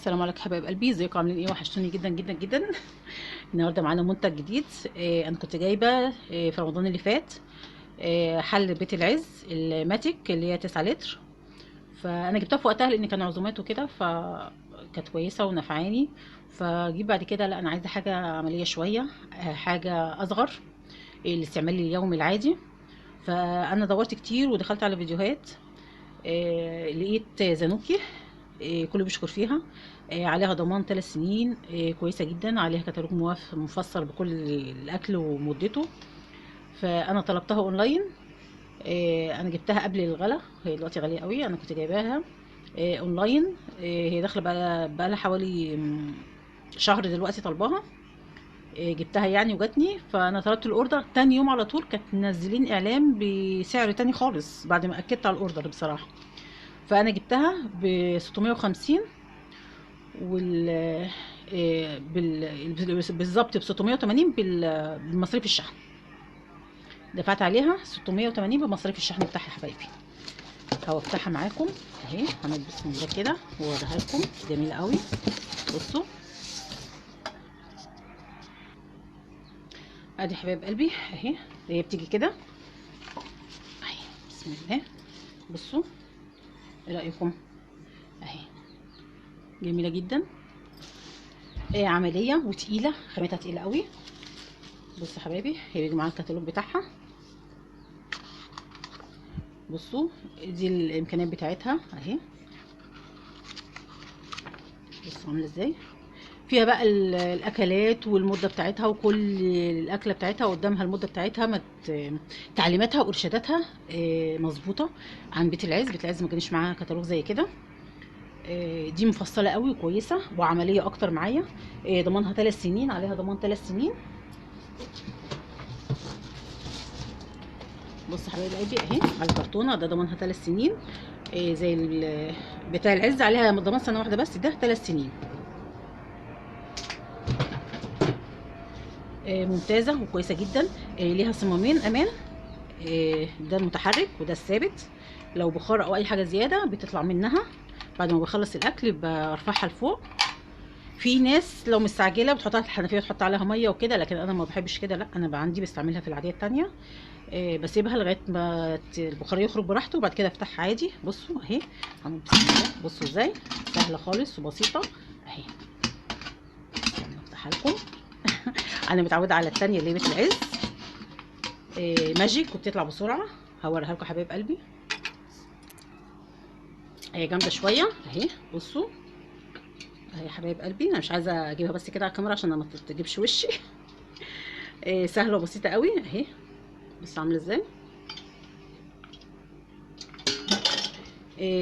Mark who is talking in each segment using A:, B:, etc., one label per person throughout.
A: السلام عليكم حبايب قلبي، ازيكم عاملين ايه؟ وحشتوني جدا جدا جدا. النهارده معانا منتج جديد. انا كنت جايبه في رمضان اللي فات حل بيت العز الماتيك اللي هي 9 لتر. فانا جبتها في وقتها لان كان عزومات وكده، فكانت كويسه ونفعاني. فجيب بعد كده لا انا عايزه حاجه عمليه شويه، حاجه اصغر الاستعمال اليومي العادي. فانا دورت كتير ودخلت على فيديوهات. لقيت زانوكي كله بيشكر فيها. عليها ضمان 3 سنين، كويسة جدا، عليها كتالوج مفصل بكل الأكل ومدته. فأنا طلبتها أونلاين. أنا جبتها قبل الغلا، هي دلوقتي غالية قوي. أنا كنت جايباها أونلاين. هي داخلة بقى لها حوالي شهر دلوقتي طالباها. جبتها يعني وجاتني، فانا طلبت الاوردر تاني يوم على طول كانت منزلين اعلان بسعر تاني خالص بعد ما اكدت على الاوردر بصراحه. فانا جبتها ب 650 وال بالظبط ب 680 بمصاريف الشحن. دفعت عليها 680 بمصاريف الشحن بتاعها يا حبايبي. هفتحها معاكم اهي، هعمل بسم الله كده واوريها لكم. جميله قوي، بصوا ادي حبايب قلبي اهي. هي بتيجي كده اهي، بسم الله. بصوا ايه رايكم؟ اهي جميله جدا، عمليه وتقيله، خامتها تقيله قوي. بصوا حبايبي، هي بيجي معاها الكتالوج بتاعها. بصوا دي الامكانيات بتاعتها اهي، بصوا عامله ازاي. فيها بقى الاكلات والمده بتاعتها وكل الاكله بتاعتها قدامها المده بتاعتها تعليماتها وارشاداتها مظبوطه. عن بيت العز، بيت العز ما كانش معاها كتالوج زي كده. دي مفصله قوي وكويسه وعمليه اكتر معايا. ضمانها 3 سنين، عليها ضمان 3 سنين. بص حبايب قلبي اهي على الكرتونه، ده ضمانها 3 سنين. زي بتاع العز عليها ضمان سنه واحده بس، ده 3 سنين. ممتازه وكويسه جدا. ليها صمامين امان، ده المتحرك وده الثابت. لو بخار او اي حاجه زياده بتطلع منها بعد ما بخلص الاكل، برفعها لفوق. في ناس لو مستعجله بتحطها في الحنفيه وتحط عليها ميه وكده، لكن انا ما بحبش كده، لا انا عندي بستعملها في العاديه التانية. بسيبها لغايه ما البخار يخرج براحته وبعد كده افتحها عادي. بصوا اهي، هعمل بسم الله. بصوا ازاي سهله خالص وبسيطه اهي. افتحها لكم. انا متعوده على التانية اللي هي بيت العز ماجيك وبتطلع بسرعه. هوريها لكم حبايب قلبي. هي جامده شويه اهي، بصوا اهي يا حبايب قلبي. انا مش عايزه اجيبها بس كده على الكاميرا عشان ما تجيبش وشي. سهله وبسيطه قوي اهي. بصوا عامله ازاي.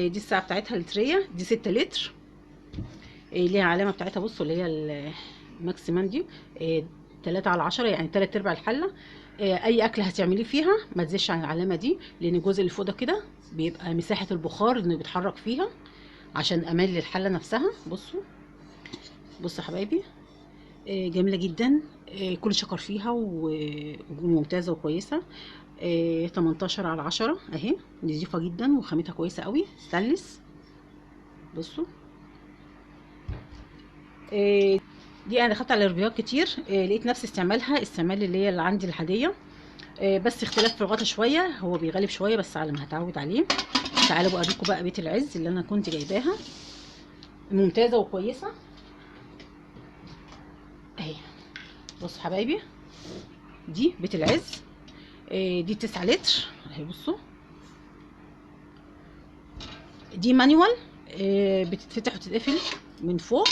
A: دي الساعه بتاعتها لتريه، دي 6 لتر. ليها علامه بتاعتها، بصوا اللي هي الماكسيمم دي 3/10، يعني 3/4 الحله. اي اكل هتعمليه فيها ما تزيدش عن العلامه دي، لان الجزء اللي فوق ده كده بيبقى مساحه البخار انه بيتحرك فيها عشان امان للحله نفسها. بصوا بصوا يا حبايبي، جميله جدا. كل شكر فيها وممتازه وكويسه. 18/10 اهي، نضيفه جدا وخامتها كويسه قوي، ستانلس. بصوا دي انا دخلت على ريفيوهات كتير، لقيت نفس استعمالها، استعمال اللي هي اللي عندي العاديه. بس اختلاف في الغطا شويه، هو بيغلب شويه بس على ما هتعود عليه. تعالوا بقى اوريكم بقى بيت العز اللي انا كنت جايباها، ممتازه وكويسه اهي. بصوا حبايبي، دي بيت العز دي 9 لتر اهي. بصوا دي مانيوال، بتتفتح وتتقفل من فوق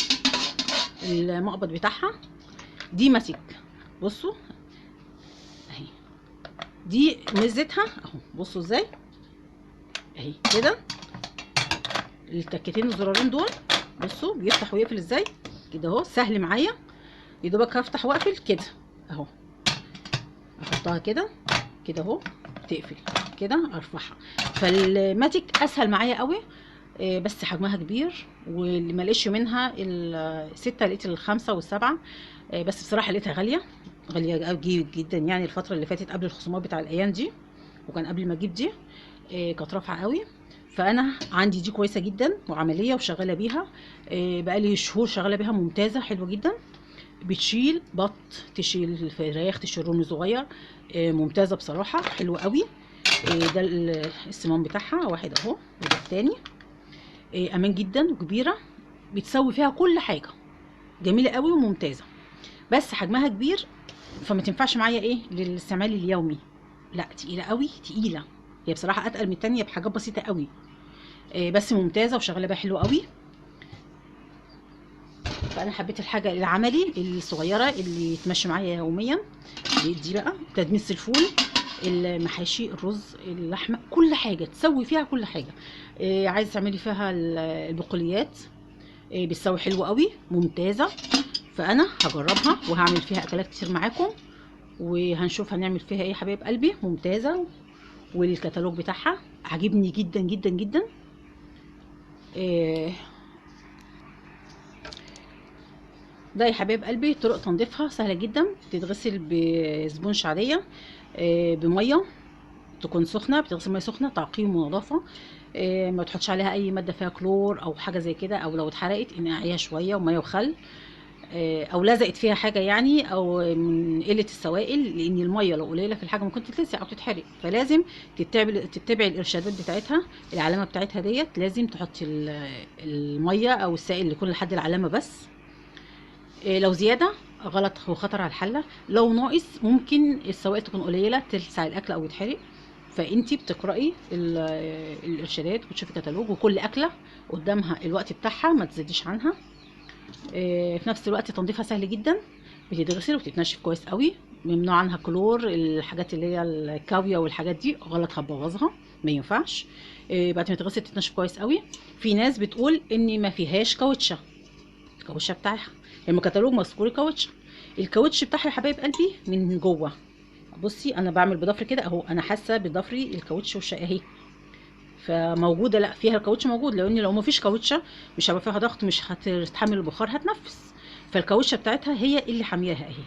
A: المقبض بتاعها. دي ماسك، بصوا اهي. دي ميزتها اهو، بصوا ازاي اهي كده. التكتين الزرارين دول بصوا بيفتح ويقفل ازاي كده اهو، سهل معايا. يا دوبك هفتح واقفل كده اهو، احطها كده كده اهو، تقفل كده ارفعها. فالماتيك اسهل معايا قوي. بس حجمها كبير، واللي ملقش منها الستة لقيت الخمسة والسبعة. بس بصراحة لقيتها غالية، غالية جدا يعني. الفترة اللي فاتت قبل الخصومات بتاع الأيام دي، وكان قبل ما أجيب دي كانت رافعة قوي. فانا عندي دي كويسه جدا وعمليه وشغاله بيها. بقالي شهور شغاله بيها، ممتازه حلوه جدا. بتشيل بط، تشيل الفراخ، تشيل رومي صغير. ممتازه بصراحه، حلوه قوي. ده الصمام بتاعها واحد اهو، وده التاني. امان جدا وكبيره، بتسوي فيها كل حاجه، جميله قوي وممتازه. بس حجمها كبير، فما تنفعش معايا ايه للاستعمال اليومي. لا تقيله قوي، تقيله. هي بصراحه اتقل من التانيه بحاجات بسيطه قوي. بس ممتازه وشغاله بيها حلو قوي. فانا حبيت الحاجه العملي الصغيره اللي تمشي معايا يوميا. دي بقى تدميس الفول، المحاشي، الرز، اللحمه، كل حاجه تسوي فيها كل حاجه. عايز تعملي فيها البقوليات، بتسوي حلو قوي، ممتازه. فانا هجربها وهعمل فيها اكلات كتير معاكم، وهنشوف هنعمل فيها ايه يا حبايب قلبي. ممتازه، والكتالوج بتاعها عجبني جدا جدا جدا. آه، ده يا حبايب قلبي طرق تنظيفها سهله جدا. تتغسل بسبونش عاديه، بميه تكون سخنه، بتغسل ميه سخنه تعقيم ونظافه. ما تحطش عليها اي ماده فيها كلور او حاجه زي كده، او لو اتحرقت انقعيها شويه وميه وخل. او لزقت فيها حاجه يعني، او من قله السوائل، لان الميه لو قليله في الحاجه ممكن تتلسع او تتحرق. فلازم تتبعي الارشادات بتاعتها، العلامه بتاعتها ديت. لازم تحطي الميه او السائل اللي يكون لحد العلامه بس. لو زياده غلط وخطر على الحله، لو ناقص ممكن السوائل تكون قليله تلسع الاكل او يتحرق. فانتي بتقراي الارشادات وتشوفي كتالوج، وكل اكله قدامها الوقت بتاعها ما تزيديش عنها. في نفس الوقت تنظيفها سهل جدا، بتتغسل وتتنشف كويس قوي. ممنوع عنها كلور، الحاجات اللي هي الكاويه والحاجات دي غلط هتبوظها، ما ينفعش. بعد ما تتغسل تتنشف كويس قوي. في ناس بتقول ان ما فيهاش كاوتشه، الكاوتشه بتاعها لما كتالوج مذكور كاوتش. الكاوتش بتاعها يا حبايب قلبي من جوه. بصي انا بعمل بضفري كده اهو، انا حاسه بضفري الكاوتش اهي. فموجوده، لا فيها الكاوتش موجود، لو ما فيش كاوتشه مش هيبقى فيها ضغط، مش هتتحمل البخار، هتنفس. فالكاوتشه بتاعتها هي اللي حامياها اهي،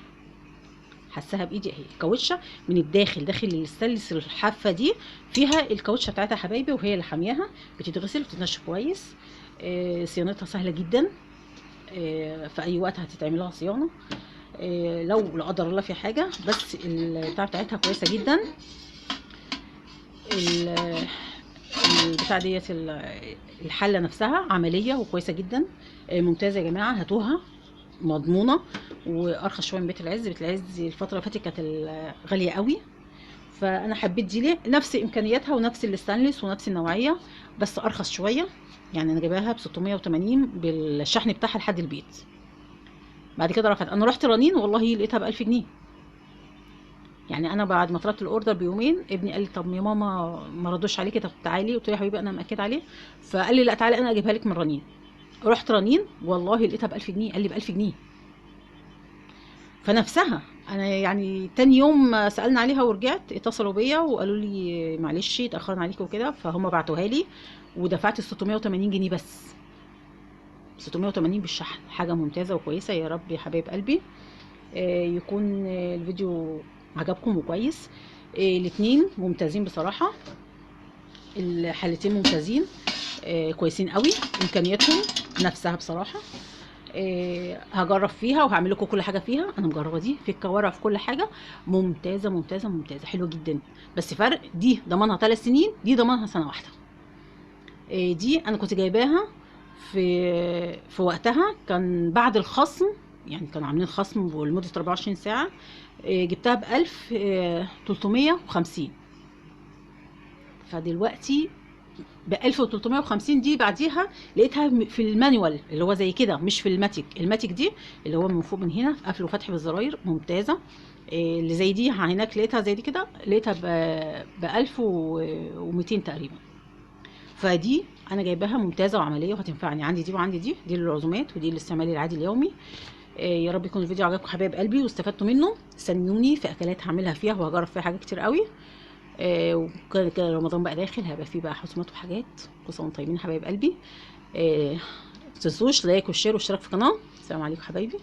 A: حاساها بايدي اهي. الكاوتشه من الداخل، داخل الستانلس الحافه دي، فيها الكاوتشه بتاعتها يا حبايبي، وهي اللي حامياها. بتتغسل وتتنشف كويس. صيانتها سهله جدا. في اي وقت هتتعمل لها صيانه. لو لا قدر الله في حاجه، بس البتاع بتاعتها كويسه جدا. البتاع ديت الحله نفسها عمليه وكويسه جدا. ممتازه يا جماعه، هاتوها، مضمونه. وارخص شويه من بيت العز. بيت العز الفتره اللي فاتت كانت غاليه قوي، فانا حبيت دي ليه، نفس امكانياتها ونفس الستانلس ونفس النوعيه، بس ارخص شويه. يعني انا جايباها ب 680 بالشحن بتاعها لحد البيت. بعد كده رفعت، انا رحت رنين والله لقيتها ب 1000 جنيه. يعني انا بعد ما طلبت الاوردر بيومين، ابني قال لي طب يا ماما ما ردوش عليكي، طب تعالي. قلت له يا حبيبي انا مأكد عليه. فقال لي لا تعالي انا اجيبها لك من رنين. رحت رنين والله لقيتها ب 1000 جنيه، قال لي ب 1000 جنيه. فنفسها انا يعني تاني يوم سالنا عليها ورجعت، اتصلوا بيا وقالوا لي معلش اتاخرنا عليكي وكده، فهم بعتوها لي. ودفعت 680 جنيه بس، 680 بالشحن. حاجه ممتازه وكويسه. يا رب يا حبايب قلبي يكون الفيديو عجبكم وكويس. الاتنين ممتازين بصراحة، الحالتين ممتازين. كويسين قوي، امكانياتهم نفسها بصراحة. هجرب فيها وهعمل لكم كل حاجة فيها. انا مجربة دي في الكوارع في كل حاجة، ممتازة ممتازة ممتازة، حلوة جدا. بس فرق، دي ضمانها 3 سنين، دي ضمانها سنة واحدة. دي انا كنت جايباها في وقتها، كان بعد الخصم، يعني كانوا عاملين خصم لمدة 24 ساعة. جبتها ب 1350. فدلوقتي ب 1350 دي بعديها لقيتها في المانيوال اللي هو زي كده، مش في الماتيك. الماتيك دي اللي هو من فوق من هنا قفل وفتح بالزراير، ممتازة. اللي زي دي هناك لقيتها زي دي كده، لقيتها ب 1200 تقريبا. فدي انا جايباها ممتازه وعمليه وهتنفعني. عندي دي وعندي دي للعزومات ودي للاستعمال العادي اليومي. يا رب يكون الفيديو عجبكم حبايب قلبي واستفدتوا منه. استنوني في اكلات هعملها فيها وهجرب فيها حاجات كتير قوي. وكده كده رمضان بقى داخل، هيبقى فيه بقى حصومات وحاجات. كل سنه وانتم طيبين حبايب قلبي. ما تنسوش لايك والشير والاشتراك في القناه. السلام عليكم حبايبي.